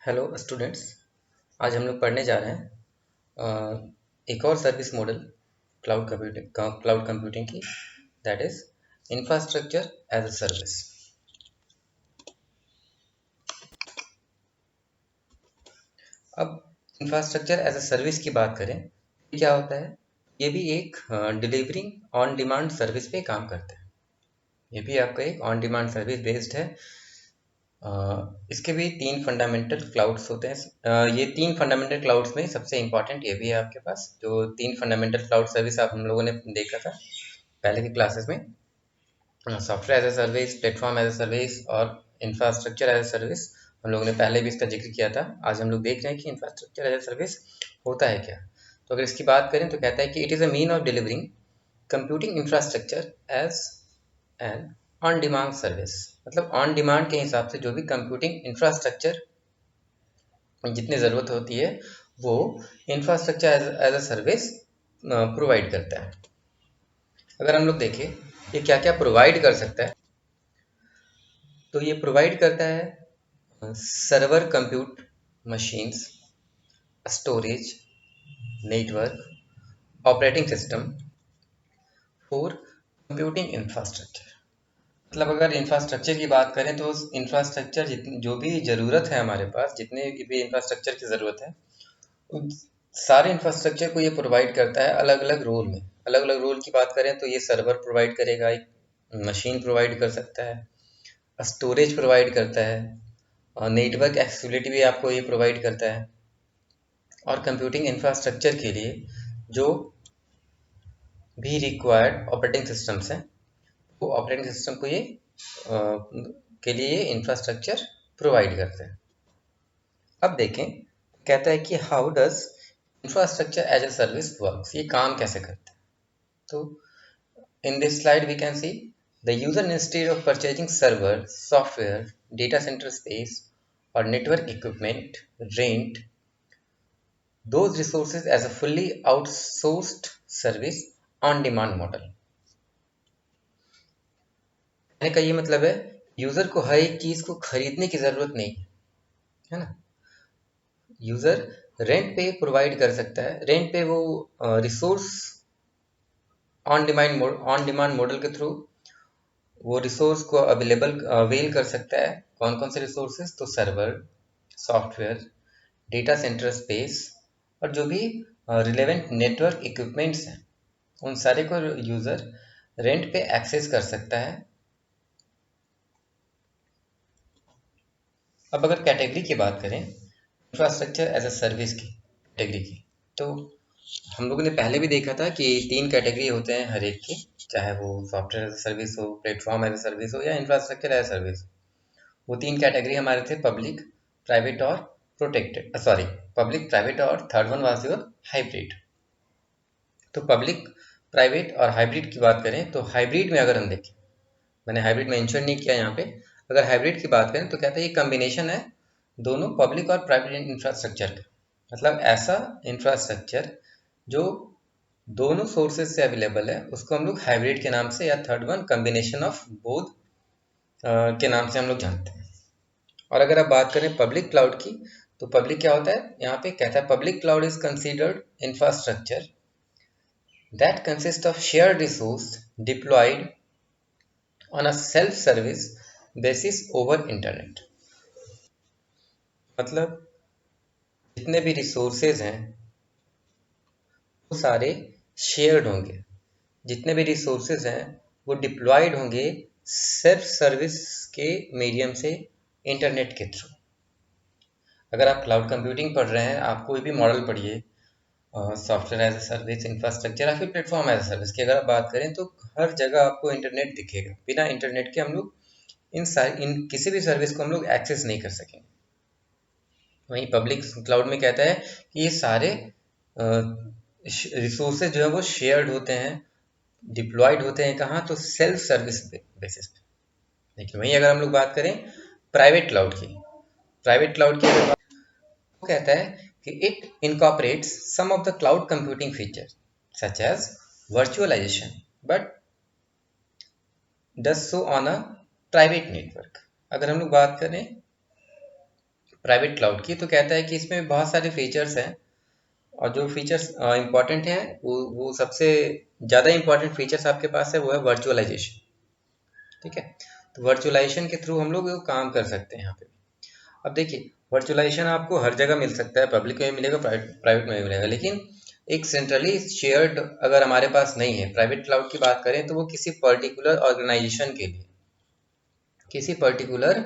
Hello students. आज हम लोग पढ़ने जा रहे हैं एक और सर्विस मॉडल क्लाउड कंप्यूटिंग की, that is infrastructure as a service. अब इंफ्रास्ट्रक्चर एज अ सर्विस की बात करें, ये क्या होता है? ये भी एक डिलीवरिंग ऑन डिमांड सर्विस पे काम करता है। ये भी आपका एक ऑन डिमांड सर्विस बेस्ड है। इसके भी तीन फंडामेंटल क्लाउड्स होते हैं। ये तीन फंडामेंटल क्लाउड्स में सबसे इंपॉर्टेंट ये भी है आपके पास, जो तीन फंडामेंटल क्लाउड सर्विस आप हम लोगों ने देखा था पहले की क्लासेस में, software as a service, platform as a service और इंफ्रास्ट्रक्चर एज ए सर्विस। हम लोगों ने पहले भी इसका जिक्र किया था। आज हम लोग देख रहे हैं कि इंफ्रास्ट्रक्चर एज ए सर्विस होता है क्या। तो अगर इसकी बात करें तो कहता है कि it is a mean of delivering computing infrastructure as an on demand service. मतलब ऑन डिमांड के हिसाब से जो भी कंप्यूटिंग इंफ्रास्ट्रक्चर जितनी ज़रूरत होती है वो infrastructure as a service provide करता है। अगर हम लोग देखें ये क्या क्या प्रोवाइड कर सकता है, तो ये प्रोवाइड करता है server compute machines, storage, network, operating system for computing infrastructure. मतलब अगर इंफ्रास्ट्रक्चर की बात करें तो उस इंफ्रास्ट्रक्चर जो भी ज़रूरत है हमारे पास, जितने भी इंफ्रास्ट्रक्चर की ज़रूरत है, उन सारे इंफ्रास्ट्रक्चर को ये प्रोवाइड करता है अलग अलग रोल में। अलग अलग रोल की बात करें तो ये सर्वर प्रोवाइड करेगा, एक मशीन प्रोवाइड कर सकता है, स्टोरेज प्रोवाइड करता है, और नेटवर्क एक्सेसिबिलिटी भी आपको ये प्रोवाइड करता है। और कंप्यूटिंग इंफ्रास्ट्रक्चर के लिए जो भी रिक्वायर्ड ऑपरेटिंग सिस्टम्स हैं, वो ऑपरेटिंग सिस्टम को ये के लिए ये इंफ्रास्ट्रक्चर प्रोवाइड करते हैं। अब देखें, कहता है कि how does infrastructure as a service works, ये काम कैसे करता है। तो in this slide we can see the user, instead of purchasing server, software, data center space or network equipment, rent those resources as a fully outsourced service on demand model। कहने का ये मतलब है यूजर को हर एक चीज को खरीदने की जरूरत नहीं है ना। यूजर रेंट पे प्रोवाइड कर सकता है, रेंट पे वो रिसोर्स ऑन डिमांड मॉडल के थ्रू वो रिसोर्स को अवेल कर सकता है। कौन कौन से रिसोर्सेज? तो server, software, data centre space और जो भी रिलेवेंट नेटवर्क इक्विपमेंट्स हैं, उन सारे को यूज़र रेंट पे एक्सेस कर सकता है। अब अगर कैटेगरी की बात करें इंफ्रास्ट्रक्चर एज अ सर्विस की कैटेगरी की, तो हम लोगों ने पहले भी देखा था कि तीन कैटेगरी होते हैं हर एक की, चाहे वो सॉफ्टवेयर एज अ सर्विस हो, प्लेटफॉर्म एज अ सर्विस हो या इंफ्रास्ट्रक्चर एज अ सर्विस। वो तीन कैटेगरी हमारे थे, पब्लिक, प्राइवेट और प्रोटेक्टेड, सॉरी, पब्लिक, प्राइवेट और third one was your hybrid. तो पब्लिक, प्राइवेट और हाइब्रिड की बात करें तो हाइब्रिड में अगर हम देखें, मैंने हाइब्रिड मेंशन नहीं किया यहाँ पे, अगर हाइब्रिड की बात करें तो कहते हैं ये कॉम्बिनेशन है दोनों पब्लिक और प्राइवेट इंफ्रास्ट्रक्चर का। मतलब ऐसा इंफ्रास्ट्रक्चर जो दोनों सोर्सेज से अवेलेबल है उसको हम लोग हाइब्रिड के नाम से या third one combination of both के नाम से हम लोग जानते हैं। और अगर आप बात करें पब्लिक क्लाउड की, तो पब्लिक क्या होता है? यहाँ पे कहता है public cloud is considered infrastructure that consist of shared resource diploid on a self service basis over internet. मतलब जितने भी रिसोर्सेज हैं वो सारे शेयर्ड होंगे, जितने भी रिसोर्सेज हैं वो डिप्लॉयड होंगे सेल्फ सर्विस के मीडियम से, इंटरनेट के थ्रू। अगर आप क्लाउड कंप्यूटिंग पढ़ रहे हैं, आप कोई भी मॉडल पढ़िए, software as a service, infrastructure या फिर प्लेटफॉर्म एज ए सर्विस की अगर आप बात करें, तो हर जगह आपको इंटरनेट दिखेगा। बिना इंटरनेट के हम लोग इन किसी भी सर्विस को हम लोग एक्सेस नहीं कर सकेंगे। वहीं पब्लिक क्लाउड में कहता है कि ये सारे रिसोर्सेज जो है वो शेयर्ड होते हैं, डिप्लॉयड होते हैं कहाँ? तो सेल्फ सर्विस बेसिस पे। लेकिन वहीं अगर हम लोग बात करें प्राइवेट क्लाउड की, प्राइवेट क्लाउड की अगर वो कहता है कि it incorporates some of the cloud computing feature such as virtualization but does so on a private network. अगर हम लोग बात करें प्राइवेट क्लाउड की, तो कहता है कि इसमें बहुत सारे फीचर्स हैं और जो फीचर्स इंपॉर्टेंट हैं वो सबसे ज़्यादा इंपॉर्टेंट फीचर्स आपके पास है वो है वर्चुअलाइजेशन। ठीक है, तो वर्चुअलाइजेशन के थ्रू हम लोग वो काम कर सकते हैं यहाँ पे। अब देखिए, वर्चुअलाइजेशन आपको हर जगह मिल सकता है, पब्लिक में भी मिलेगा, प्राइवेट में भी मिलेगा, लेकिन एक सेंट्रली शेयर्ड अगर हमारे पास नहीं है। प्राइवेट क्लाउड की बात करें तो वो किसी पर्टिकुलर ऑर्गेनाइजेशन के लिए, किसी पर्टिकुलर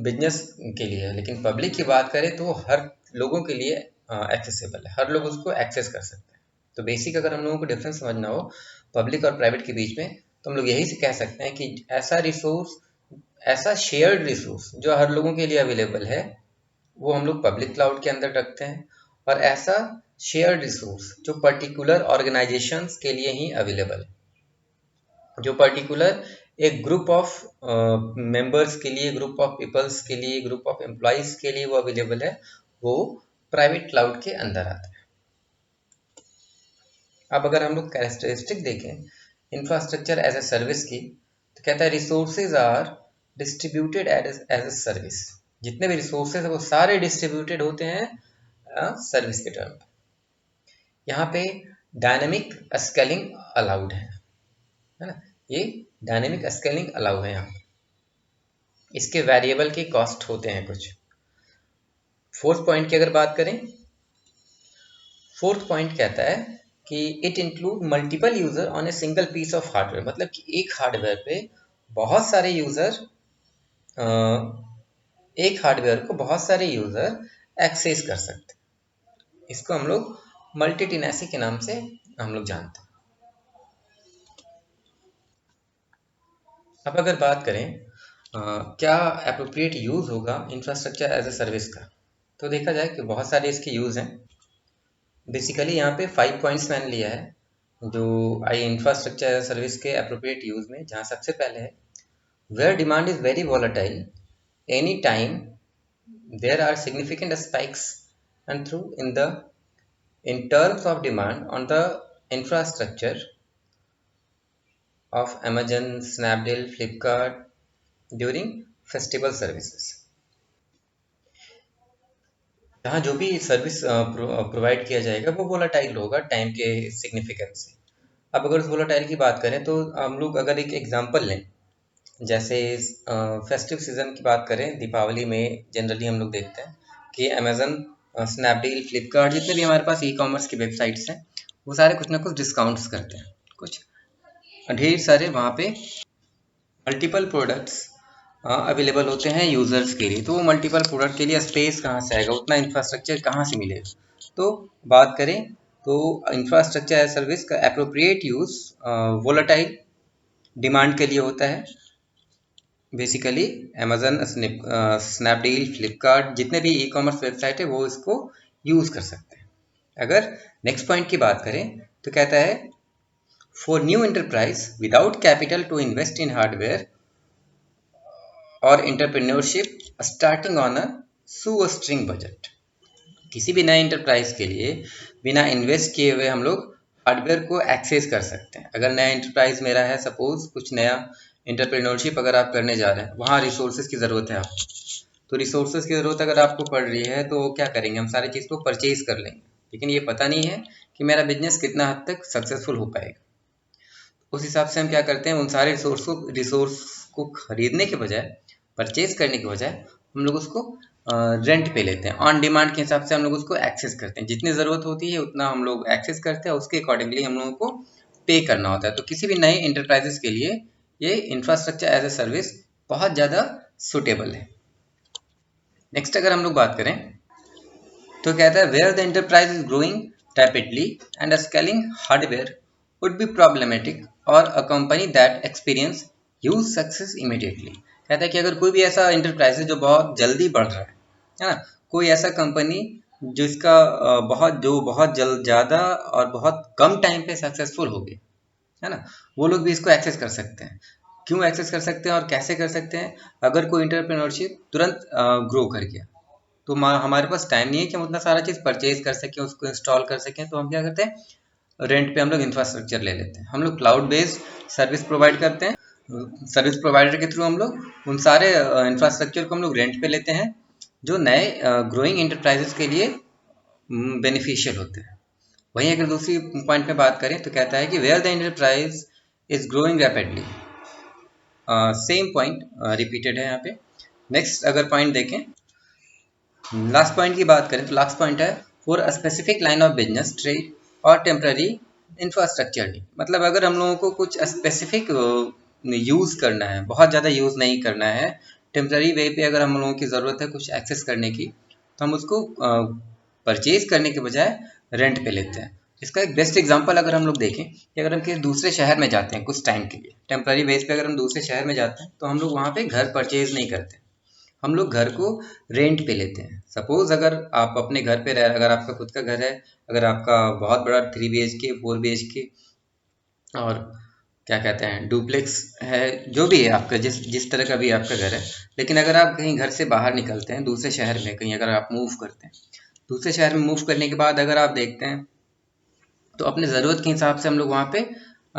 बिजनेस के लिए है, लेकिन पब्लिक की बात करें तो वो हर लोगों के लिए एक्सेसिबल है, हर लोग उसको एक्सेस कर सकते हैं। तो बेसिक अगर हम लोगों को डिफरेंस समझना हो पब्लिक और प्राइवेट के बीच में, तो हम लोग यही से कह सकते हैं कि ऐसा रिसोर्स, ऐसा शेयर्ड रिसोर्स जो हर लोगों के लिए अवेलेबल है, वो हम लोग पब्लिक क्लाउड के अंदर रखते हैं। और ऐसा शेयर्ड रिसोर्स जो पर्टिकुलर ऑर्गेनाइजेशंस के लिए ही अवेलेबल है, जो पर्टिकुलर एक ग्रुप ऑफ मेंबर्स के लिए, ग्रुप ऑफ पीपल्स के लिए, ग्रुप ऑफ एम्प्लॉयज के लिए वो अवेलेबल है, वो प्राइवेट क्लाउड के अंदर आता है। अब अगर हम लोग कैरेक्टरिस्टिक देखें इंफ्रास्ट्रक्चर एज ए सर्विस की, तो कहता है resources are distributed as a service. जितने भी रिसोर्सेज है वो सारे डिस्ट्रीब्यूटेड होते हैं सर्विस के टर्म पे। यहाँ पे डायनेमिक स्केलिंग अलाउड है ना, ये डायनेमिक स्केलिंग अलाउ है यहाँ। इसके वेरिएबल के कॉस्ट होते हैं कुछ। फोर्थ पॉइंट की अगर बात करें, फोर्थ पॉइंट कहता है कि it include multiple user on a single piece of hardware, मतलब कि एक हार्डवेयर पे बहुत सारे यूजर, एक हार्डवेयर को बहुत सारे यूजर एक्सेस कर सकते हैं। इसको हम लोग मल्टीटेनेसी के नाम से हम लोग जानते हैं। अब अगर बात करें क्या एप्रोप्रिएट यूज होगा इंफ्रास्ट्रक्चर एज ए सर्विस का, तो देखा जाए कि बहुत सारे इसके यूज हैं। बेसिकली यहाँ पे 5 पॉइंट्स मैंने लिया है जो I infrastructure as a service के एप्रोप्रिएट यूज में, जहाँ सबसे पहले है where demand is very volatile any time there are significant spikes and through in terms of demand on the infrastructure of Amazon, Snapdeal, Flipkart during festival services। जहाँ जो भी service provide किया जाएगा वो वोलाटाइल होगा टाइम के significance से। अब अगर उस वोलाटाइल की बात करें तो हम लोग अगर एक एग्जांपल लें, जैसे फेस्टिव सीजन की बात करें, दीपावली में जनरली हम लोग देखते हैं कि अमेजन, स्नैपडील, फ्लिपकार्ट, जितने भी हमारे पास ई कॉमर्स की वेबसाइट्स हैं वो सारे कुछ ना कुछ डिस्काउंट्स करते हैं, कुछ ढेर सारे वहाँ पे मल्टीपल प्रोडक्ट्स अवेलेबल होते हैं यूज़र्स के लिए। तो वो मल्टीपल प्रोडक्ट के लिए स्पेस कहाँ से आएगा, उतना इंफ्रास्ट्रक्चर कहाँ से मिलेगा। तो बात करें तो इंफ्रास्ट्रक्चर एज सर्विस का एप्रोप्रिएट यूज़ वोलेटाइल डिमांड के लिए होता है। बेसिकली अमेजन, स्नैपडील, फ्लिपकार्ट, जितने भी ई कॉमर्स वेबसाइट है वो इसको यूज़ कर सकते हैं। अगर नेक्स्ट पॉइंट की बात करें तो कहता है for new enterprise without capital to invest in hardware और entrepreneurship starting on a shoestring budget. किसी भी नए एंटरप्राइज के लिए बिना इन्वेस्ट किए हुए हम लोग हार्डवेयर को एक्सेस कर सकते हैं। अगर नया एंटरप्राइज मेरा है, सपोज कुछ नया एंटरप्रेन्योरशिप अगर आप करने जा रहे हैं, वहाँ रिसोर्सेज की ज़रूरत है आपको, तो रिसोर्सेज की ज़रूरत अगर आपको पड़ रही है तो क्या करेंगे, हम सारी चीज़ को परचेज कर लेंगे, लेकिन ये पता नहीं है कि मेरा बिजनेस कितना हद तक सक्सेसफुल हो पाएगा। उस हिसाब से हम क्या करते हैं, उन सारे रिसोर्स को खरीदने के बजाय, परचेज करने के बजाय हम लोग उसको रेंट पे लेते हैं। ऑन डिमांड के हिसाब से हम लोग उसको एक्सेस करते हैं, जितनी ज़रूरत होती है उतना हम लोग एक्सेस करते हैं, उसके अकॉर्डिंगली हम लोगों को पे करना होता है। तो किसी भी नए इंटरप्राइजेस के लिए ये इंफ्रास्ट्रक्चर एज ए सर्विस बहुत ज़्यादा सुटेबल है। नेक्स्ट अगर हम लोग बात करें तो कहता है where the enterprise is growing rapidly and scaling hardware would be problematic और a company that experience huge success immediately. कहता है कि अगर कोई भी ऐसा एंटरप्राइज है जो बहुत जल्दी बढ़ रहा है ना, कोई ऐसा कंपनी जिसका बहुत जल्द ज़्यादा और बहुत कम टाइम पे सक्सेसफुल हो गई है ना, वो लोग भी इसको एक्सेस कर सकते हैं। क्यों एक्सेस कर सकते हैं और कैसे कर सकते हैं, अगर कोई एंटरप्रेन्योरशिप तुरंत ग्रो कर गया तो हमारे पास टाइम नहीं है कि हम उतना सारा चीज़ परचेज कर सकें, उसको इंस्टॉल कर सकें, तो हम क्या करते हैं, रेंट पे हम लोग इंफ्रास्ट्रक्चर ले लेते हैं। हम लोग क्लाउड बेस्ड सर्विस प्रोवाइड करते हैं, सर्विस प्रोवाइडर के थ्रू हम लोग उन सारे इंफ्रास्ट्रक्चर को हम लोग रेंट पे लेते हैं जो नए ग्रोइंग इंटरप्राइजेस के लिए बेनिफिशियल होते हैं। वहीं अगर दूसरी पॉइंट में बात करें तो कहता है कि where the enterprise is growing rapidly, same point repeated है यहाँ पे। नेक्स्ट अगर पॉइंट देखें, लास्ट पॉइंट की बात करें तो लास्ट पॉइंट है for a specific line of business, trade और टेम्पररी इंफ्रास्ट्रक्चर नीड। मतलब अगर हम लोगों को कुछ स्पेसिफिक यूज़ करना है, बहुत ज़्यादा यूज़ नहीं करना है, टेम्पररी वे पे अगर हम लोगों की ज़रूरत है कुछ एक्सेस करने की, तो हम उसको परचेज करने के बजाय रेंट पे लेते हैं। इसका एक बेस्ट एग्जांपल अगर हम लोग देखें कि अगर हम किसी दूसरे शहर में जाते हैं कुछ टाइम के लिए टेम्पररी बेस पे, अगर हम दूसरे शहर में जाते हैं तो हम लोग वहाँ पे घर परचेज नहीं करते, हम लोग घर को रेंट पे लेते हैं। सपोज अगर आप अपने घर पे रह, अगर आपका खुद का घर है, अगर आपका बहुत बड़ा 3 BHK 4 BHK और क्या कहते हैं डुप्लेक्स है, जो भी है आपका, जिस जिस तरह का भी आपका घर है, लेकिन अगर आप कहीं घर से बाहर निकलते हैं दूसरे शहर में, कहीं अगर आप मूव करते हैं, दूसरे शहर में मूव करने के बाद अगर आप देखते हैं तो अपने ज़रूरत के हिसाब से हम लोग वहाँ पे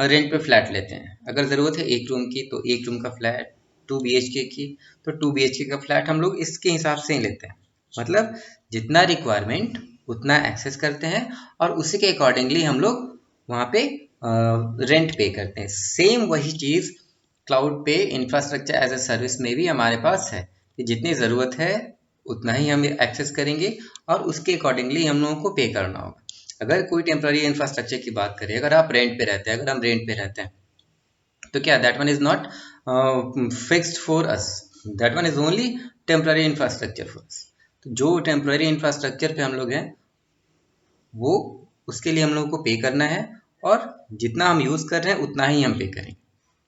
रेंट पे फ्लैट लेते हैं। अगर ज़रूरत है 1 रूम की तो 1 रूम का फ्लैट, 2 BHK की तो 2 BHK का फ्लैट हम लोग इसके हिसाब से ही लेते हैं। मतलब जितना रिक्वायरमेंट उतना एक्सेस करते हैं और उसी के अकॉर्डिंगली हम लोग वहाँ पे रेंट पे करते हैं। सेम वही चीज़ क्लाउड पे इंफ्रास्ट्रक्चर एज अ सर्विस में भी हमारे पास है कि जितनी ज़रूरत है उतना ही हम एक्सेस करेंगे और उसके अकॉर्डिंगली हम लोगों को पे करना होगा। अगर कोई टेम्पररी इंफ्रास्ट्रक्चर की बात करें, अगर आप रेंट पे रहते हैं, अगर हम रेंट पे रहते हैं तो क्या that one is not fixed for us, that one is only temporary infrastructure for us. तो जो टेम्पररी इंफ्रास्ट्रक्चर पे हम लोग हैं वो उसके लिए हम लोगों को पे करना है और जितना हम यूज़ कर रहे हैं उतना ही हम पे करेंगे।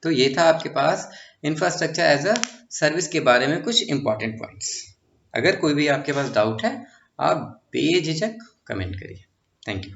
तो ये था आपके पास इंफ्रास्ट्रक्चर एज अ सर्विस के बारे में कुछ इंपॉर्टेंट पॉइंट्स। अगर कोई भी आपके पास डाउट है आप बेझिझक कमेंट करिए। Thank you.